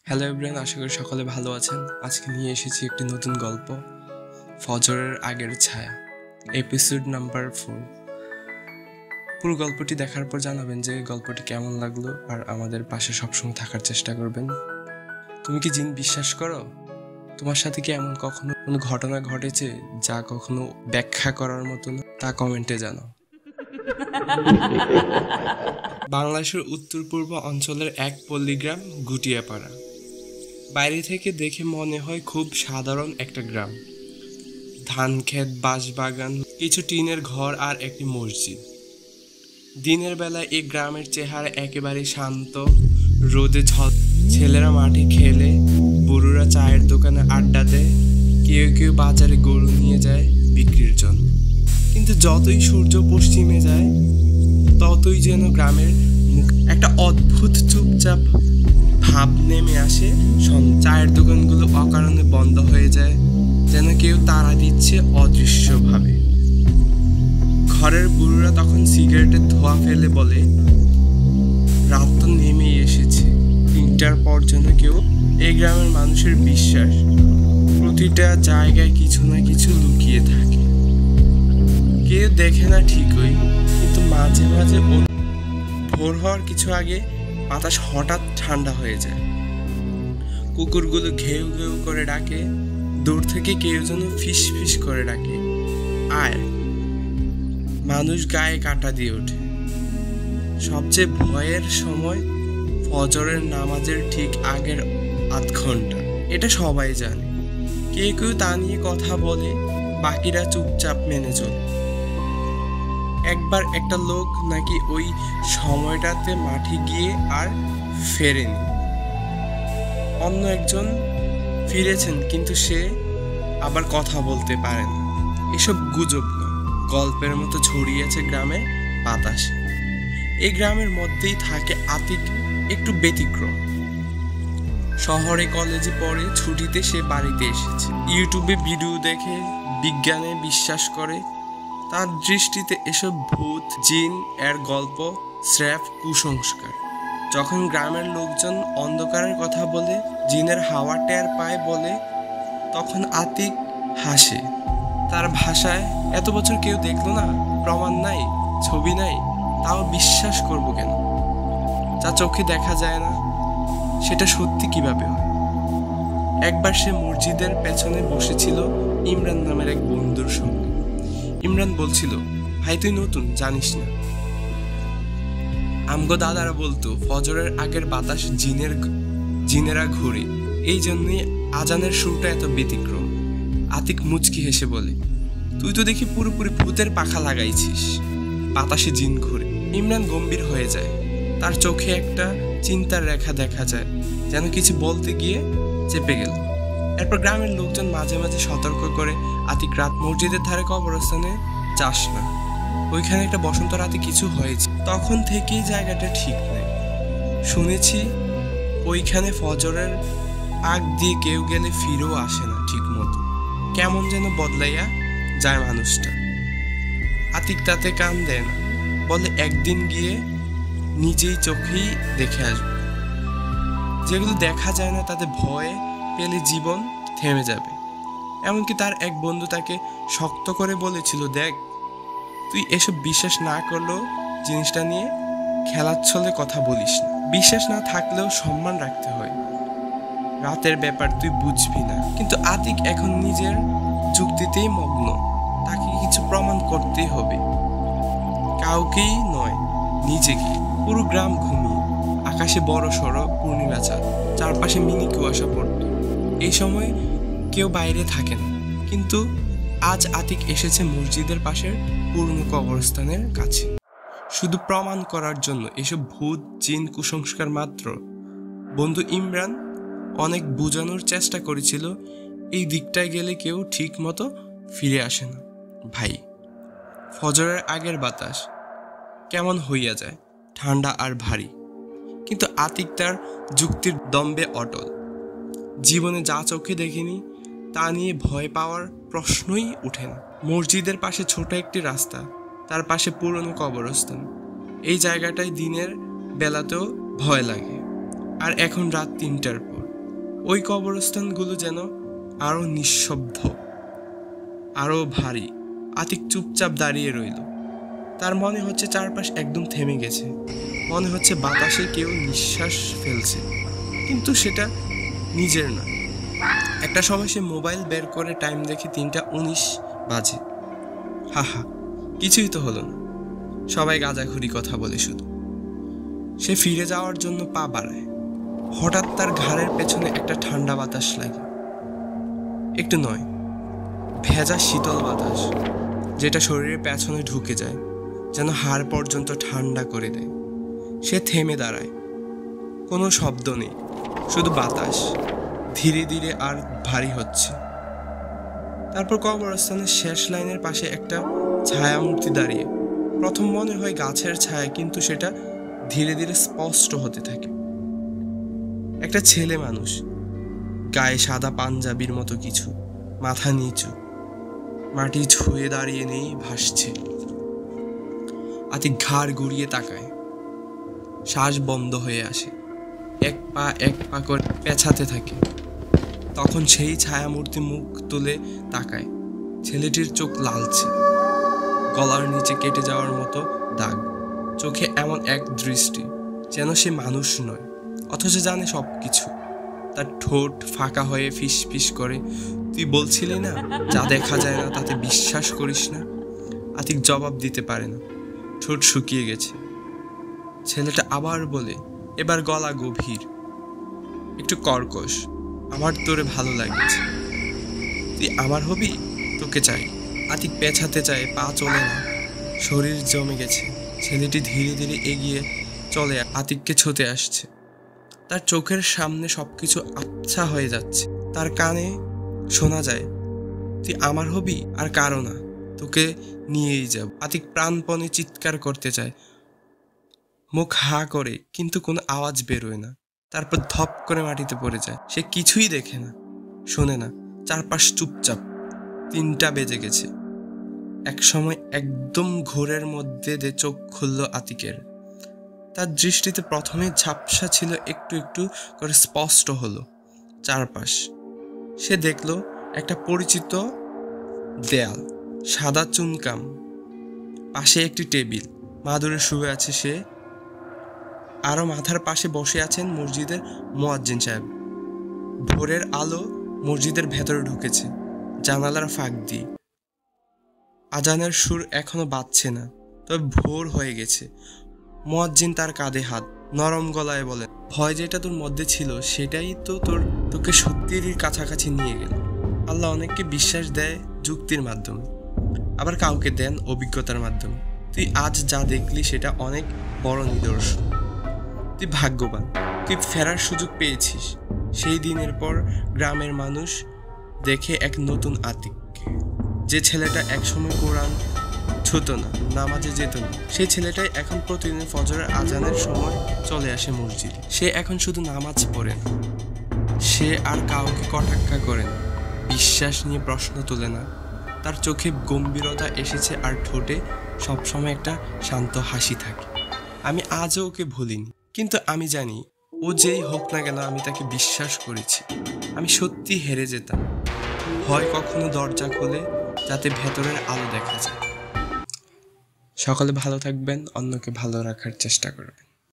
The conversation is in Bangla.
হ্যালো এভরিওয়ান, আশা করি সকলে ভালো আছেন। আজকে নিয়ে এসেছি একটি নতুন গল্প, ফজরের আগের ছায়া, এপিসোড নাম্বার 4। পুরো গল্পটি দেখার পর জানাবেন যে গল্পটি কেমন লাগলো, আর আমাদের পাশে সবসময় থাকার চেষ্টা করবেন। তুমি কি জিন বিশ্বাস করো? তোমার সাথে কি এমন কখনো কোনো ঘটনা ঘটেছে যা কখনো ব্যাখ্যা করার মতো না? তা কমেন্টে জানাও। বাংলাদেশের উত্তর পূর্ব অঞ্চলের এক পল্লীগ্রাম গুটিয়াপাড়া। বাইরে থেকে দেখে মনে হয় খুব সাধারণ একটা গ্রাম। ধান ক্ষেত, বাঁশবাগান, কিছু টিনের ঘর আর একটি মসজিদ। দিনের বেলায় এই গ্রামের চেহারা একেবারে শান্ত। রোদে ছেলেরা মাঠে খেলে, বুড়োরা চায়ের দোকানে আড্ডা দেয়, কেউ কেউ বাজারে গরু নিয়ে যায় বিক্রির জন্য। কিন্তু যতই সূর্য পশ্চিমে যায় ততই যেন গ্রামের মুখ একটা অদ্ভুত চুপচাপ ভাব নেমে আসে। চায়ের দোকানগুলো অকারণে বন্ধ হয়ে যায়, যেন কেউ তাড়া দিচ্ছে অদৃশ্যভাবে। ঘরের বুড়োরা তখন সিগারেটের ধোঁয়া ফেলে বলে, রাত তো নেমেই এসেছে। 3টার পর যেন কেউ এই গ্রামের মানুষের বিশ্বাস প্রতিটা জায়গায় কিছু না কিছু লুকিয়ে থাকে। কেউ দেখে না ঠিকই, কিন্তু মাঝে মাঝে ভোর হওয়ার কিছু আগে বাতাস হঠাৎ ঠান্ডা হয়ে যায়। কুকুরগুলো ঘেউ ঘেউ করে ডাকে, দূর থেকে কেউ যেন ফিস ফিস করে ডাকে, আয়। মানুষ গায়ে কাঁটা দিয়ে ওঠে। সবচেয়ে ভয়ের সময় ফজরের নামাজের ঠিক আগের আধ ঘন্টা। এটা সবাই জানে। কেউ কেউ তা নিয়ে কথা বলে, বাকিরা চুপচাপ মেনে চলে। একবার একটা লোক নাকি ওই সময়টাতে মাঠে গিয়ে আর ফেরেনি। অন্য একজন ফিরেছেন, কিন্তু সে আবার কথা বলতে পারে না। এসব গুজব নয়, গল্পের মতো ছড়িয়েছে গ্রামের বাতাসে। এই গ্রামের মধ্যেই থাকে আতিক, একটু ব্যতিক্রম। শহরে কলেজে পড়ে, ছুটিতে সে বাড়িতে এসেছে। ইউটিউবে ভিডিও দেখে বিজ্ঞানে বিশ্বাস করে। তার দৃষ্টিতে এসব ভূত, জিন এর গল্প স্রেফ কুসংস্কার। যখন গ্রামের লোকজন অন্ধকারের কথা বলে, জিনের হাওয়া টের পায় বলে, তখন আতিক হাসে। তার ভাষায়, এত বছর কেউ দেখলো না, প্রমাণ নাই, ছবি নাই, তাও বিশ্বাস করব কেন? যা চোখে দেখা যায় না সেটা সত্যি কিভাবে হয়? একবার সে মসজিদের পেছনে বসেছিল ইমরান নামের এক বন্ধুর সঙ্গে। ইমরান বলছিল, ভাই তুই নতুন, জানিস না? আমগো দাদারা বলতো ফজরের আগের বাতাস জিনেরা ঘুরে, এই জন্যই আজানের সুরটা এত ব্যতিক্রম। আতিক মুচকি হেসে বলে, তুই তো দেখি পুরোপুরি ভূতের পাখা লাগাইছিস, বাতাসে জিন ঘুরে। ইমরান গম্ভীর হয়ে যায়। তার চোখে একটা চিন্তার রেখা দেখা যায়, যেন কিছু বলতে গিয়ে চেপে গেল। এরপর গ্রামের লোকজন মাঝে মাঝে সতর্ক করে, আতিক রাত মসজিদের ধারে কবরস্থানে যাস না, ওইখানে একটা বসন্ত রাতে কিছু হয়েছে। তখন থেকেই জায়গাটা ঠিক নেই। শুনেছি ওইখানে ফজরের আগ দিয়ে কেউ গেলে ফিরেও আসে না ঠিক মতো, কেমন যেন বদলাইয়া যায় মানুষটা। আতিক তাতে কান দেয় না, বলে একদিন গিয়ে নিজেই চোখেই দেখে আসবে। যেগুলো দেখা যায় না তাতে ভয়ে পেলে জীবন থেমে যাবে। এমনকি তার এক বন্ধু তাকে শক্ত করে বলেছিল, দেখ তুই এসব বিশ্বাস না করলেও জিনিসটা নিয়ে খেলার ছলে কথা বলিস না। বিশ্বাস না থাকলেও সম্মান রাখতে হয়। রাতের ব্যাপার তুই বুঝবি না। কিন্তু আতিক এখন নিজের যুক্তিতেই মগ্ন। তাকে কিছু প্রমাণ করতেই হবে, কাউকেই নয়, নিজেকে। পুরো গ্রাম ঘুমিয়ে, আকাশে বড় সড়ো পূর্ণিমা চাঁদ, চারপাশে মিনি কুয়াশা পড়ত। এই সময় কেউ বাইরে থাকে না, কিন্তু আজ আতিক এসেছে মসজিদের পাশের পুরনো কবরস্থানের কাছে, শুধু প্রমাণ করার জন্য এসব ভূত, জিন কুসংস্কার মাত্র। বন্ধু ইমরান অনেক বোঝানোর চেষ্টা করেছিল, এই দিকটায় গেলে কেউ ঠিক মতো ফিরে আসে না। ভাই, ফজরের আগের বাতাস কেমন হইয়া যায়, ঠান্ডা আর ভারী। কিন্তু আতিক তার যুক্তির দম্বে অটল। জীবনে যা চোখে দেখিনি তা নিয়ে ভয় পাওয়ার প্রশ্নই ওঠে না। মসজিদের পাশে ছোট একটি রাস্তা, তার পাশে পুরনো কবরস্থান। এই জায়গাটায় দিনের বেলাতেও ভয় লাগে। আর এখন রাত 3টার পর। ওই কবরস্থানগুলো যেন আরো নিঃশব্দ, আরো ভারী। আতিক চুপচাপ দাঁড়িয়ে রইল। তার মনে হচ্ছে চারপাশ একদম থেমে গেছে, মনে হচ্ছে বাতাসে কেউ নিঃশ্বাস ফেলছে, কিন্তু সেটা নিজের না। একটা সময় সে মোবাইল বের করে টাইম দেখে 3:19 বাজে। হাহা, কিছুই তো হলো না। সবাই গাঁজাখুরি কথা বলে শুধু। সে ফিরে যাওয়ার জন্য পা বাড়ায়। হঠাৎ তার ঘাড়ের পেছনে একটা ঠান্ডা বাতাস লাগে। একটু নয়, ভেজা শীতল বাতাস, যেটা শরীরের পেছনে ঢুকে যায়, যেন হাড় পর্যন্ত ঠান্ডা করে দেয়। সে থেমে দাঁড়ায়। কোনো শব্দ নেই, শুধু বাতাস ধীরে ধীরে আর ভারী হচ্ছে। তারপর কবরস্থানের শেষ লাইনের পাশে একটা ছায়ামূর্তি দাঁড়িয়ে। প্রথম মনে হয় গাছের ছায়া, কিন্তু সেটা ধীরে ধীরে স্পষ্ট হতে থাকে। একটা ছেলে মানুষ, গায়ে সাদা পাঞ্জাবির মতো কিছু, মাথা নিচু, মাটি ছুঁয়ে দাঁড়িয়ে নেই, ভাসছে। আতিক ঘাড় ঘুরিয়ে তাকায়। শ্বাস বন্ধ হয়ে আসে, এক পা করে পেছাতে থাকে। তখন সেই ছায়ামূর্তি মুখ তুলে তাকায়। ছেলেটির চোখ লালচে, গলার নিচে কেটে যাওয়ার মতো দাগ, চোখে এমন এক দৃষ্টি যেন সে মানুষ নয়, অথচ জানে সব কিছু। তার ঠোঁট ফাঁকা হয়ে ফিস ফিস করে, তুই বলছিলি না যা দেখা যায় না তাতে বিশ্বাস করিস না? আতিক জবাব দিতে পারে না, ঠোঁট শুকিয়ে গেছে। ছেলেটা আবার বলে, এবার গলা গভীর, একটু কর্কশ, আমার তোরে ভালো লাগছে, তুই আমার হবি, তোকে চাই। আতিক পেছাতে চায়, পা চলে না, শরীর জমে গেছে। ছেলেটি ধীরে ধীরে এগিয়ে চলে আতিককে ছুঁতে আসছে। তার চোখের সামনে সবকিছু আচ্ছা হয়ে যাচ্ছে। তার কানে শোনা যায়, তুই আমার হবি, আর কারো না, তোকে নিয়েই যাব। আতিক প্রাণপণে চিৎকার করতে চায়, মুখ হা করে, কিন্তু কোনো আওয়াজ বেরোয় না। তারপর ধপ করে মাটিতে পড়ে যায়। সে কিছুই দেখে না, শোনে না, চারপাশ চুপচাপ। 3টা বেজে গেছে। এক সময় একদম ঘোরের মধ্যে দিয়ে চোখ খুলল আতিকের। তার দৃষ্টিতে প্রথমে ঝাপসা ছিল, একটু একটু করে স্পষ্ট হলো চারপাশ। সে দেখল একটা পরিচিত দেয়াল, সাদা চুনকাম, পাশে একটি টেবিল, মাদুরে শুয়ে আছে সে, আরো মাথার পাশে বসে আছেন মসজিদের মুয়াজ্জিন সাহেব। ভোরের আলো মসজিদের ভেতরে ঢুকেছে জানালার ফাঁক দিয়ে। আজানের সুর এখনো বাজছে না, তবে ভোর হয়ে গেছে। মুয়াজ্জিন তার কাঁধে হাত, নরম গলায় বলেন, ভয় যেটা তোর মধ্যে ছিল সেটাই তো তোকে সত্যির কাছাকাছি নিয়ে গেল। আল্লাহ অনেককে বিশ্বাস দেয় যুক্তির মাধ্যমে, আবার কাউকে দেন অভিজ্ঞতার মাধ্যমে। তুই আজ যা দেখলি সেটা অনেক বড় নিদর্শন। তুই ভাগ্যবান, তুই ফেরার সুযোগ পেয়েছিস। সেই দিনের পর গ্রামের মানুষ দেখে এক নতুন আতিক। যে ছেলেটা একসময় কোরআন ছুতো না, নামাজে যেত না, সেই ছেলেটাই এখন প্রতিদিন ফজরের আজানের সময় চলে আসে মসজিদে। সে এখন শুধু নামাজ পড়ে না, সে আর কাউকে কটাক্কা করে না, বিশ্বাস নিয়ে প্রশ্ন তোলে না। তার চোখে গম্ভীরতা এসেছে, আর ঠোঁটে সবসময় একটা শান্ত হাসি থাকে। আমি আজও ওকে ভুলিনি, কিন্তু আমি জানি ও যেই হোক না কেন আমি তাকে বিশ্বাস করেছি। আমি সত্যি হেরে যেতাম। ভয় কখনো দরজা খোলে যাতে ভেতরের আলো দেখা যায়। সকলে ভালো থাকবেন, অন্যকে ভালো রাখার চেষ্টা করবেন।